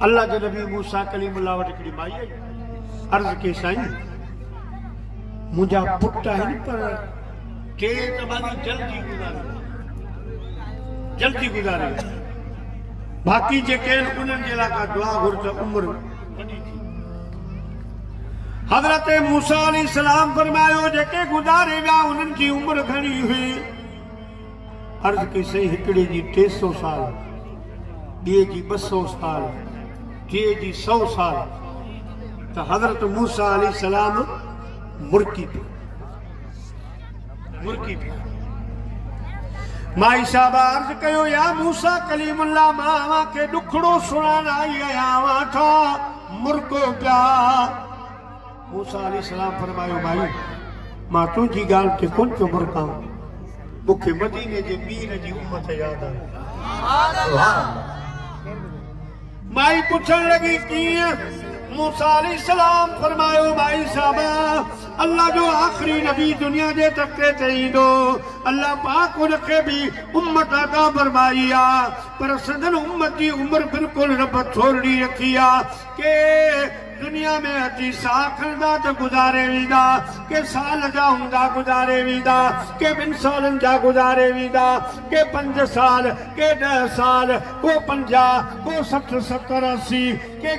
अल्लाह के नबी मूसा कलीमुल्लाह वटि हिकिड़ी माई आई, अर्ज़ के साईं मुंहिंजा पुट आहिनि पर टे तमामु जल्दी गुज़ारे बाक़ी जेके आहिनि उन्हनि जे लाइ का दुआ घुर त उम्र वॾी थी। हज़रत मूसा अलैहिस्सलाम फरमायो जेके गुज़ारे विया उन्हनि जी उम्र घणी हुई। अर्ज़ के साईं हिकिड़े जी 300 साल, ॿिए जी 200 साल, टे जी 100 साल। तो हज़रत मूसा अलैहिस्सलाम मुर्की पे माई साहब अर्ज कयो या मूसा कलीमुल्लाह मां के दुखड़ो सुनान आई आया था मुर्को पिया। मूसा अलैहिस्सलाम फरमायो भाई मां तुझी गाल ते कोन पियो मुर्का, मुखे मदीने जे मीर जी उम्मत याद आई। माई पुछण लगी कीअं? मूसा अलैहिस्सलाम फरमायो भाई साहब अल्लाह जो आखिरी नबी दुनिया जे तके ते ईंदो, अल्लाह पाक उनखे भी उम्मत अता फरमाई आ, पर सदन उम्मत जी उम्र बिल्कुल रब थोड़ी रखी आ के दुनिया में अची साह खणंदा त गुज़ारे वेंदा, के साल जा हूंदा गुज़ारे वेंदा, के 2 सालनि जा गुज़ारे वेंदा, के 5 साल, के 10 साल, को 50, को 60, 70, 80,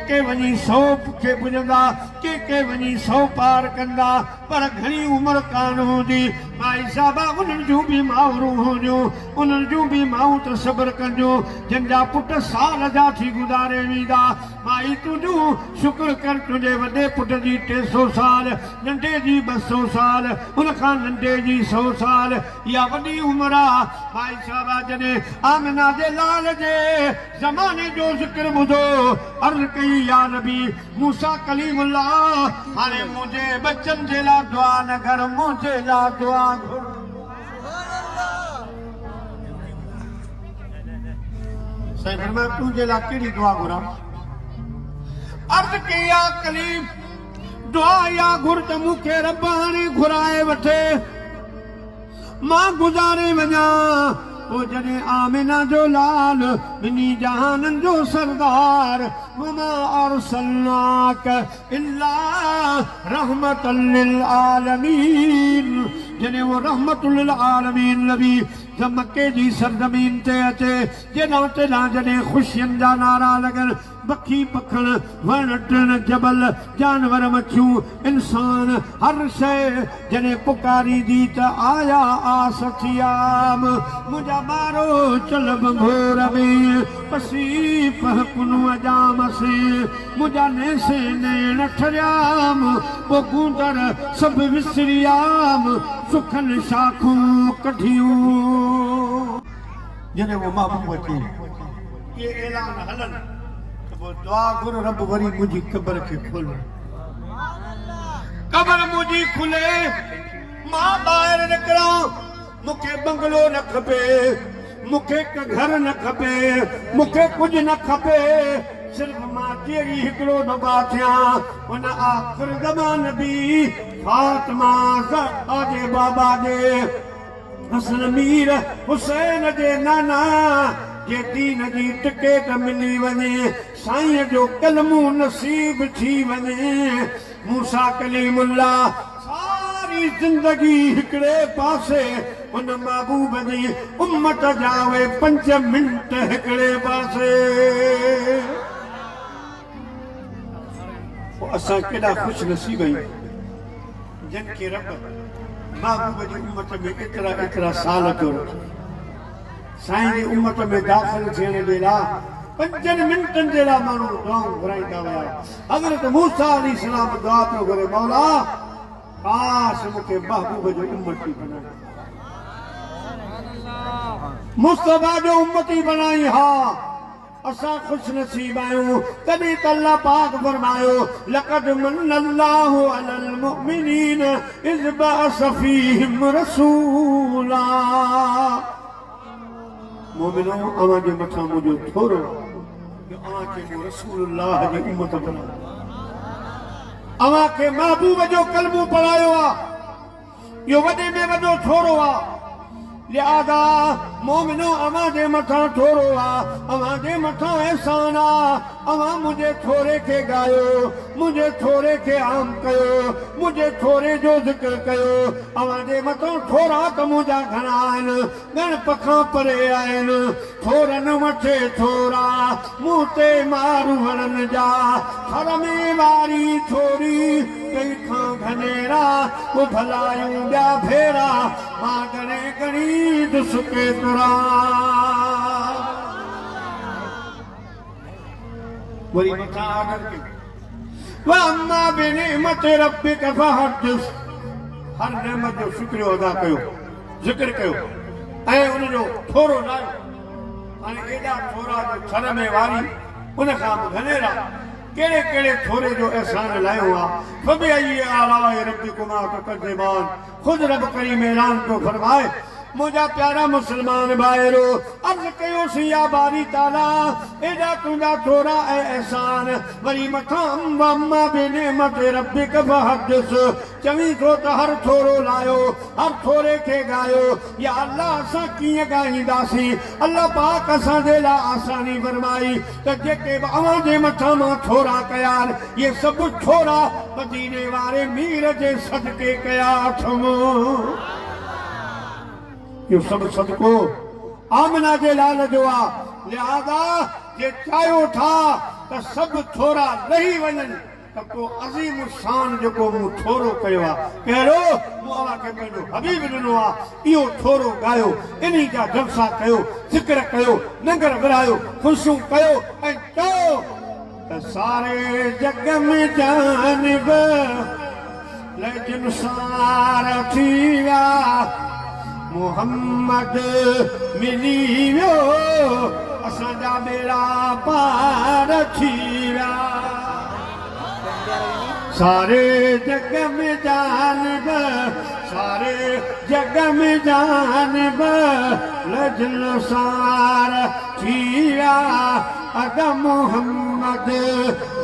के वञी 100 खे पुॼंदा, के वञी 100 पार कंदा, पर घणी उम्र कान हूंदी। भाई साहब उन्हनि जूं बि मावरूं हुजूं, उन्हनि जूं बि माऊं त सब्र कजूं जिनजा पुट साल जा थी गुज़ारे वेंदा। भाई तुंहिंजो शुक्र कर तुझे वॾे पुट जी 300 साल, नंढे जी 200 साल, उनखां नंढे जी 100 साल, इहा वॾी उम्र आहे। भाई साहब जॾहिं आमिना जे लाल जे ज़माने जो ज़िक्र ॿुधो अर्ज़ कई या नबी मूसा कलीमुल्लाह हाणे मुंहिंजे बच्चनि जे लाइ दुआ न कर, मुंहिंजे लाइ दुआ घुर। साईं फरमायो तुंहिंजे लाइ कहिड़ी दुआ घुरां? अर्ज़ कई या कलीम दुआ या घुर त मूंखे रब हाणे घुराए वठे, मां गुज़ारे वञा। ओ जॾहिं आमिना जो लाल ॿिन्ही जहाननि जो सरदार वमा अरसलनाक इल्ला रहमतल लिल आलमीन, जॾहिं वो रहमतुल लिल आलमीन नबी मक्के जी सरज़मीन ते अचे, जेॾां तेॾां जॾहिं ख़ुशियुनि जा नारा लॻनि, पखी पखण वण टिण जबल जानवर मच्छियूं इंसान हर शइ जॾहिं पुकारींदी त आया आस थियाम, मुंहिंजा ॿारो चलब भोर में पसी पह कुनू अजाम से, मुंहिंजा नेसे नेण ठरियाम पोइ गूंदर सभु विसरियाम, सुखनि शाखूं कढियूं। जॾहिं वो महबूब अचे ये ऐलान हलनि वो दुआ गुरु रब वरी मुझी कब्र के खोल, कब्र मुझी खुले मां ॿाहिरि निकिरां, मूंखे बंगलो न खपे, मूंखे घर न खपे, मूंखे कुझु न खपे, सिर्फ मां तेरी हिकिड़ो दफ़ा थियां उन आख़िर ज़मान बि फातिमा जे बाबा जे हसन मीर हुसैन जे नाना जे दीन जी टिकेट मिली वञे, साईं जो कलमू नसीब थी वञे। मूसा कलीमुल्लाह सारी जिंदगी हिकिड़े पासे उन महबूब जी उम्मत जा उहे 5 मिंट हिकिड़े पासे। असां केॾा ख़ुशि नसीब आहियूं जिन खे रब महबूब जी उम्मत में एतिरा साल कयो रखो। साईं जी उम्मत में दाख़िल थियण जे लाइ 5 मिंटनि जे लाइ माण्हू दुआऊं घुराईंदा विया। हज़रत मूसा अलैहिस्सलाम दुआ पियो करे मौला काश मूंखे महबूब जो उम्मती बनाए, मुस्तफा जो उम्मती बनाई। हा असां ख़ुशि नसीब आहियूं। तॾहिं त अल्लाह पाक फरमायो लक़द मन्नल्लाहु अलल मुमिनीन इज़ बअस फ़ीहिम रसूला। मोमिनो अवां जे मथां मुंहिंजो थोरो अवां खे रसूलुल्लाह जी उम्मत बनायो, अवां खे महबूब जो कलमो पढ़ायो आहे। इहो वॾे में वॾो थोरो आहे। लिहाजा मोमिनो अवां जे मथां थोरो आ, अवां जे मथां एहसान आ। अवां मुझे थोरे खे गायो, मुझे थोरे खे आम कयो, मुझे थोरे जो ज़िक्र कयो। अवां जे मथां थोरा त मुंहिंजा घणा आहिनि, ॻण पखां परे आहिनि। थोरनि मथे थोरा, मूं ते मारू हणनि जा। हर में वारी थोरी, कई खां घनेरा, वो भलायूं ॿिया भेरा, मां घणे घणी दुस केतिरा। वरी मथां ऑर्डर कयो, वअम्मा बिनिअमति रब्बिक फहदिस। हर नेमत जो शुक्रियो अदा कयो, ज़िक्र कयो ऐं उनजो थोरो लायो। हाणे एॾा थोरा जो थर में वारी, उन खां बि घनेरा, कहिड़े कहिड़े थोरे जो एहसान लायो आहे। फबिअय्यि आलाइ रब्बिकुमा तुकज़्ज़िबान। खुद रब करीम ऐलान पियो फरमाए, मुंहिंजा प्यारा मुस्लमान भाइरो, अर्ज़ कयोसीं या बारी ताला, एॾा तुंहिंजा थोरा ऐं एहसान। वरी मथां वअम्मा बिनिअमति रब्बिक फहदिस। चवीं थो त हर थोरो लायो, हर थोरे खे गायो। या अल्लाह असां कीअं ॻाईंदासीं? अल्लाह पाक असांजे लाइ आसानी फरमाई त जेके बि अव्हां जे मथां मां थोरा कया आहिनि, इहे सभु थोरा मदीने वारे मीर जे सदके कया अथमि। इहो सभु सदको आमना जे लाल जो आहे। लिहाज़ा जे चाहियो था त सभु थोरा रही वञनि, त को अज़ीम शान जेको मूं थोरो कयो आहे, कहिड़ो? मूं अव्हां खे पंहिंजो हबीब ॾिनो आहे। इहो थोरो गायो, इन्ही जा जलसा कयो, ज़िक्र कयो, लंगर विरायो, ख़ुशियूं कयो ऐं चयो त सारे जग में जानिब लजनुसार थी विया, मोहम्मद मिली वियो, असांजा बेड़ा पार थी विया। सारे जग में जानिब, सारे जग में जानिब लजनुसार थी विया, अदा मोहम्मद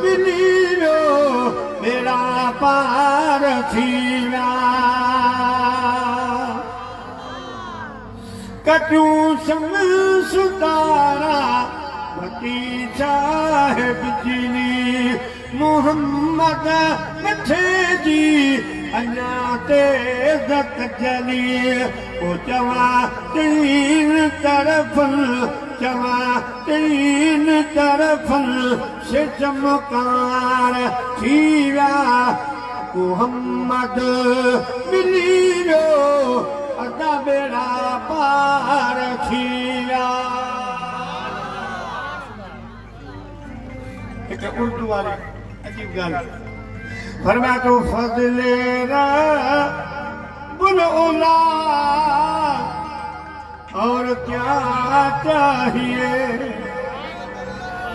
मिली वियो, बेड़ा पार थी विया। कटूं शम्स तारा, वती चाहे बिजली, मोहम्मद मथे जी अञा तेज़ जली। ओ चवां तीन तरफ़नि, चवां तीन तरफ़नि से चमकार थी विया, मोहम्मद मिली वियो, अदा बेड़ा पार थी विया। हिकु उर्दू वारी अजीब ॻाल्हि फरमाए थो, फज़ले रब्बुल औला और क्या चाहिए,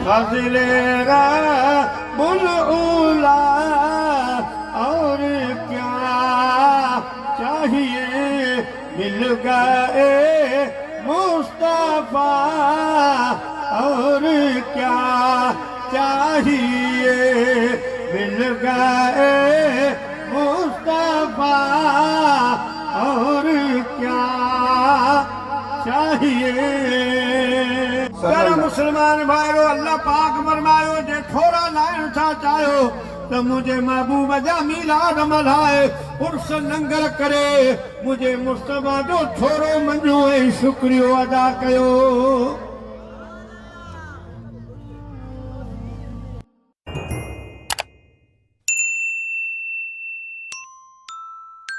फज़ले रब्बुल औला और क्या चाहिए, मिल गए मुस्तफा और क्या चाहिए, मिल गए मुस्तफा और क्या चाहिए। प्यारा मुसलमान भाइयों, अल्लाह पाक फरमायो जे थोरा लाइण था चाहियो त मुझे महबूब जा मीलाद मल्हाए, उर्स लंगर करे, मुझे मुस्तफा जो थोरो मञो ऐं शुक्रियो अदा कयो।